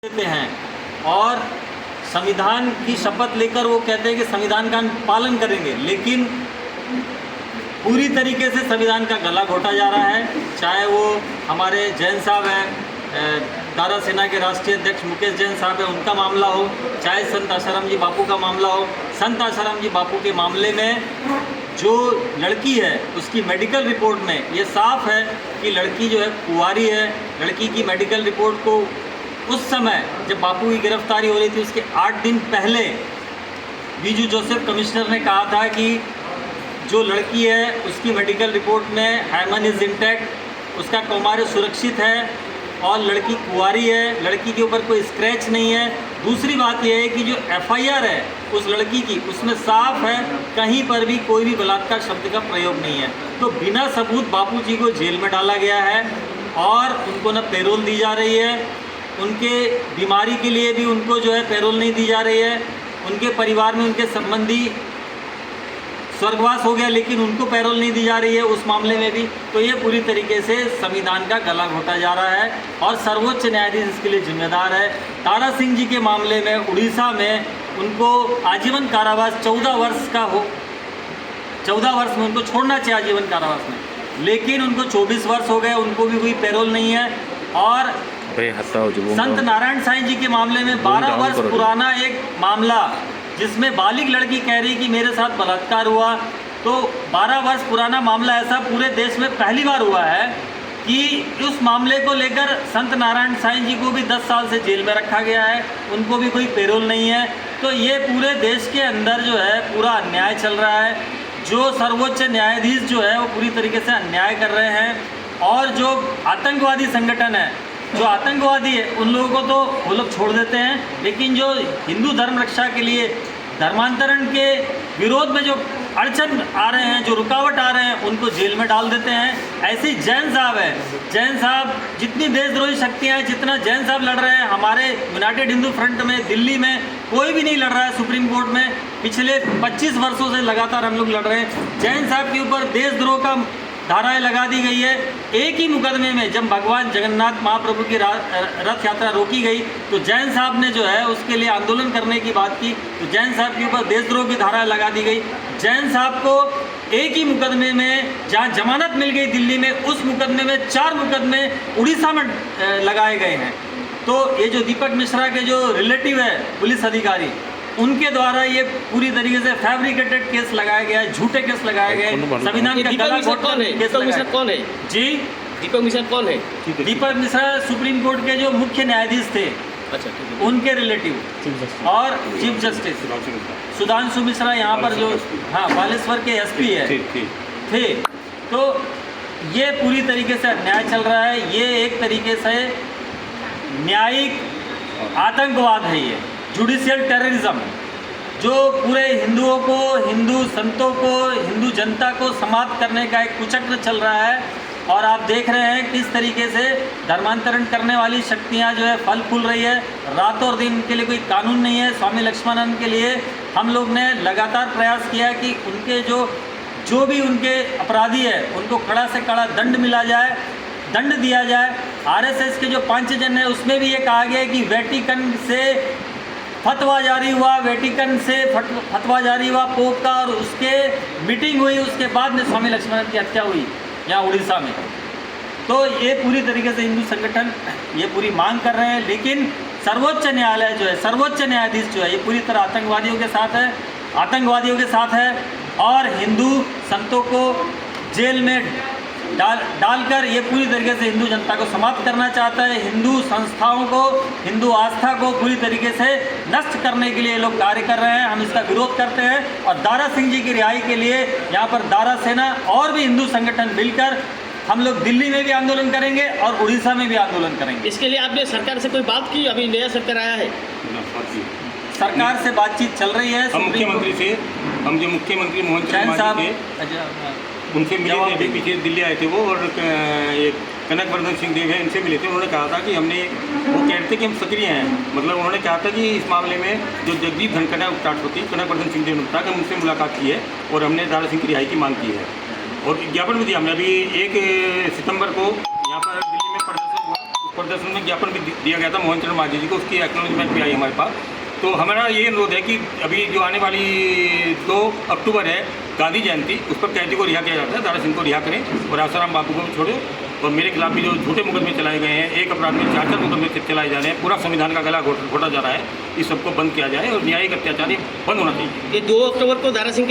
देते हैं और संविधान की शपथ लेकर वो कहते हैं कि संविधान का पालन करेंगे, लेकिन पूरी तरीके से संविधान का गला घोटा जा रहा है। चाहे वो हमारे जैन साहब हैं, दारा सेना के राष्ट्रीय अध्यक्ष मुकेश जैन साहब है, उनका मामला हो, चाहे संत आसाराम जी बापू का मामला हो। संत आसाराम जी बापू के मामले में जो लड़की है उसकी मेडिकल रिपोर्ट में ये साफ है कि लड़की जो है कुंवारी है। लड़की की मेडिकल रिपोर्ट को उस समय जब बापू की गिरफ्तारी हो रही थी उसके 8 दिन पहले बीजू जोसेफ कमिश्नर ने कहा था कि जो लड़की है उसकी मेडिकल रिपोर्ट में हाइमन इज़ इंटैक्ट, उसका कौमार्य सुरक्षित है और लड़की कुंवारी है, लड़की के ऊपर कोई स्क्रैच नहीं है। दूसरी बात यह है कि जो एफआईआर है उस लड़की की, उसमें साफ है कहीं पर भी कोई भी बलात्कार शब्द का प्रयोग नहीं है। तो बिना सबूत बापू जी को जेल में डाला गया है और उनको न पैरोल दी जा रही है, उनके बीमारी के लिए भी उनको जो है पैरोल नहीं दी जा रही है। उनके परिवार में उनके संबंधी स्वर्गवास हो गया लेकिन उनको पैरोल नहीं दी जा रही है उस मामले में भी। तो ये पूरी तरीके से संविधान का गला घोटा जा रहा है और सर्वोच्च न्यायाधीश इसके लिए जिम्मेदार है। तारा सिंह जी के मामले में उड़ीसा में उनको आजीवन कारावास 14 वर्ष का हो, 14 वर्ष में उनको छोड़ना चाहिए आजीवन कारावास में, लेकिन उनको 24 वर्ष हो गए, उनको भी कोई पैरोल नहीं है। और संत नारायण साईं जी के मामले में 12 वर्ष पुराना एक मामला जिसमें बालिग लड़की कह रही कि मेरे साथ बलात्कार हुआ, तो 12 वर्ष पुराना मामला ऐसा पूरे देश में पहली बार हुआ है कि उस मामले को लेकर संत नारायण साईं जी को भी 10 साल से जेल में रखा गया है, उनको भी कोई पैरोल नहीं है। तो ये पूरे देश के अंदर जो है पूरा अन्याय चल रहा है। जो सर्वोच्च न्यायाधीश जो है वो पूरी तरीके से अन्याय कर रहे हैं और जो आतंकवादी संगठन है, जो आतंकवादी है, उन लोगों को तो वो लोग छोड़ देते हैं, लेकिन जो हिंदू धर्म रक्षा के लिए धर्मांतरण के विरोध में जो अड़चन आ रहे हैं, जो रुकावट आ रहे हैं, उनको जेल में डाल देते हैं। ऐसे ही जैन साहब है, जैन साहब जितनी देशद्रोही शक्तियाँ हैं, जितना जैन साहब लड़ रहे हैं हमारे यूनाइटेड हिंदू फ्रंट में, दिल्ली में कोई भी नहीं लड़ रहा है सुप्रीम कोर्ट में। पिछले 25 वर्षों से लगातार हम लोग लड़ रहे हैं। जैन साहब के ऊपर देशद्रोह का धाराएं लगा दी गई है। एक ही मुकदमे में जब भगवान जगन्नाथ महाप्रभु की रथ यात्रा रोकी गई तो जैन साहब ने जो है उसके लिए आंदोलन करने की बात की, तो जैन साहब के ऊपर देशद्रोह की धारा लगा दी गई। जैन साहब को एक ही मुकदमे में जहां जमानत मिल गई दिल्ली में, उस मुकदमे में 4 मुकदमे उड़ीसा में लगाए गए हैं। तो ये जो दीपक मिश्रा के जो रिलेटिव है पुलिस अधिकारी, उनके द्वारा ये पूरी तरीके से फैब्रिकेटेड केस लगाया गया है, झूठे केस लगाए गए। संविधान का गला घोटने के केस कौन है जी? दीपक मिश्रा कौन है? दीपक मिश्रा सुप्रीम कोर्ट के जो मुख्य न्यायाधीश थे, अच्छा, उनके रिलेटिव और चीफ जस्टिस सुधांशु मिश्रा यहाँ पर जो बालेश्वर के एसपी है थे। तो ये पूरी तरीके से अन्याय चल रहा है। ये एक तरीके से न्यायिक आतंकवाद है, ये जुडिशियल टेररिज्म जो पूरे हिंदुओं को, हिंदू संतों को, हिंदू जनता को समाप्त करने का एक कुचक्र चल रहा है। और आप देख रहे हैं किस तरीके से धर्मांतरण करने वाली शक्तियां जो है फल फूल रही है। रातों और दिन के लिए कोई कानून नहीं है। स्वामी लक्ष्मणानंद के लिए हम लोग ने लगातार प्रयास किया कि उनके जो भी उनके अपराधी है उनको कड़ा से कड़ा दंड मिला जाए, दंड दिया जाए। आरएसएस के जो 5 जन है उसमें भी ये कहा गया है कि वेटिकन से फतवा जारी हुआ, वेटिकन से फतवा जारी हुआ पोप का, और उसके मीटिंग हुई, उसके बाद में स्वामी लक्ष्मणानंद की हत्या हुई यहाँ उड़ीसा में। तो ये पूरी तरीके से हिंदू संगठन ये पूरी मांग कर रहे हैं, लेकिन सर्वोच्च न्यायालय जो है, सर्वोच्च न्यायाधीश जो है, ये पूरी तरह आतंकवादियों के साथ है और हिंदू संतों को जेल में डालकर ये पूरी तरीके से हिंदू जनता को समाप्त करना चाहता है। हिंदू संस्थाओं को, हिंदू आस्था को पूरी तरीके से नष्ट करने के लिए लोग कार्य कर रहे हैं। हम इसका विरोध करते हैं और दारा सिंह जी की रिहाई के लिए यहाँ पर दारा सेना और भी हिंदू संगठन मिलकर हम लोग दिल्ली में भी आंदोलन करेंगे और उड़ीसा में भी आंदोलन करेंगे। इसके लिए आपने सरकार से कोई बात की? अभी नया सरकार आया है, सरकार से बातचीत चल रही है। हम जो मुख्यमंत्री मोहन चरण साहब उनसे मिले थे, अभी पीछे दिल्ली आए थे वो, और एक कनकवर्धन सिंह देव है, इनसे मिले थे। उन्होंने कहा था कि वो कहते कि हम सक्रिय हैं। मतलब उन्होंने कहा था कि इस मामले में जो जगदीप धनखड़ उपराष्ट्रपति कनकवर्धन सिंह देव ने कहा कि हम उनसे मुलाकात की है और हमने दारा सिंह की रिहाई की मांग की है और ज्ञापन भी दिया हमने। अभी 1 सितंबर को यहाँ पर दिल्ली में प्रदर्शन हुआ, प्रदर्शन में ज्ञापन भी दिया गया था मोहन चरण मांझी जी को, उसकी एक्नॉलेजमेंट भी आई हमारे पास। तो हमारा ये अनुरोध है कि अभी जो आने वाली 2 अक्टूबर है गांधी जयंती, उस पर कैदी को रिहा किया जाता है, दारा सिंह को रिहा करें और आसाराम बापू को भी छोड़े। और मेरे खिलाफ भी जो झूठे मुकदमे चलाए गए हैं, एक अपराध में 4 मुकदमे चलाए जा रहे हैं, पूरा संविधान का गला घोटा जा रहा है, इस सबको बंद किया जाए और न्यायिक अत्याचार ये बंद होना चाहिए। ये 2 अक्टूबर को दारा सिंह के